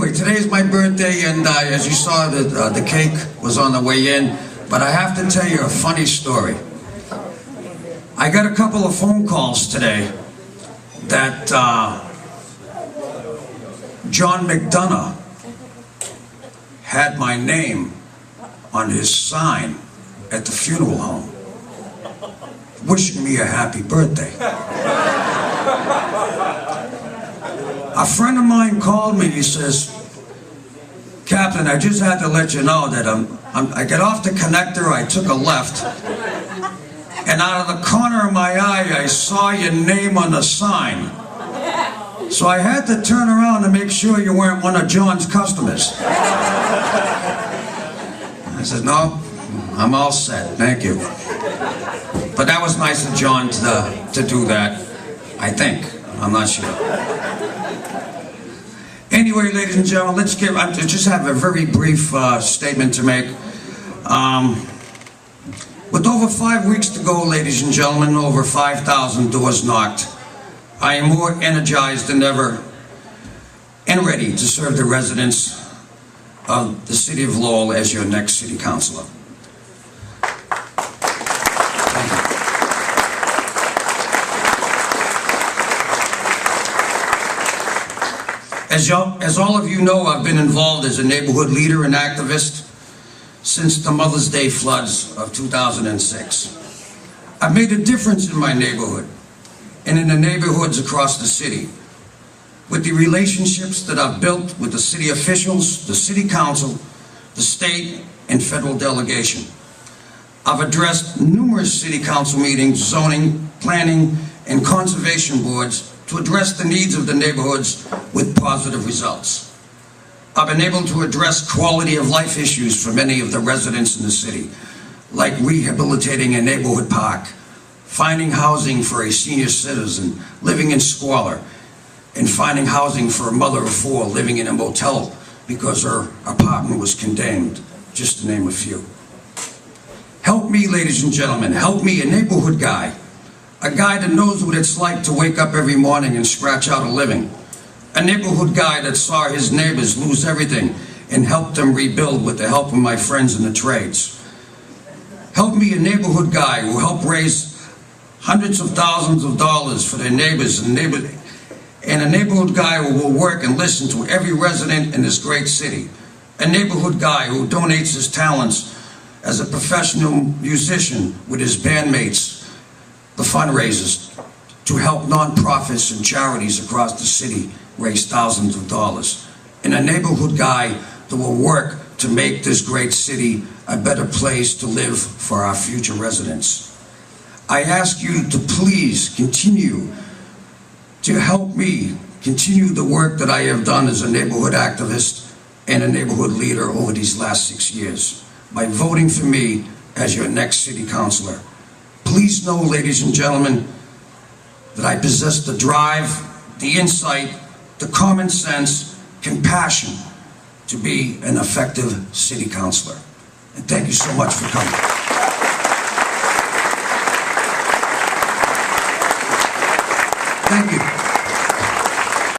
Anyway, today's my birthday, and as you saw, the cake was on the way in, but I have to tell you a funny story. I got a couple of phone calls today that John McDonough had my name on his sign at the funeral home, wishing me a happy birthday. A friend of mine called me. He says, "Captain, I just had to let you know that I get off the connector, I took a left, and out of the corner of my eye, I saw your name on the sign. So I had to turn around to make sure you weren't one of John's customers." I said, "No, I'm all set, thank you." But that was nice of John to do that, I think. I'm not sure. Anyway, ladies and gentlemen, I just have a very brief statement to make. With over 5 weeks to go, ladies and gentlemen, over 5,000 doors knocked, I am more energized than ever and ready to serve the residents of the city of Lowell as your next city councilor. As all of you know, I've been involved as a neighborhood leader and activist since the Mother's Day floods of 2006. I've made a difference in my neighborhood and in the neighborhoods across the city with the relationships that I've built with the city officials, the city council, the state and federal delegation. I've addressed numerous city council meetings, zoning, planning, and conservation boards to address the needs of the neighborhoods with positive results. I've been able to address quality of life issues for many of the residents in the city, like rehabilitating a neighborhood park, finding housing for a senior citizen living in squalor, and finding housing for a mother of 4 living in a motel because her apartment was condemned, just to name a few. Help me, ladies and gentlemen, help me, a neighborhood guy, a guy that knows what it's like to wake up every morning and scratch out a living, a neighborhood guy that saw his neighbors lose everything and helped them rebuild with the help of my friends in the trades. Help me, a neighborhood guy who helped raise hundreds of thousands of dollars for their neighbors and a neighborhood guy who will work and listen to every resident in this great city. A neighborhood guy who donates his talents as a professional musician with his bandmates, the fundraisers, to help nonprofits and charities across the city raise thousands of dollars. And a neighborhood guy that will work to make this great city a better place to live for our future residents. I ask you to please continue to help me continue the work that I have done as a neighborhood activist and a neighborhood leader over these last 6 years by voting for me as your next city councilor. Please know, ladies and gentlemen, that I possess the drive, the insight, the common sense, compassion to be an effective city councilor. And thank you so much for coming. Thank you.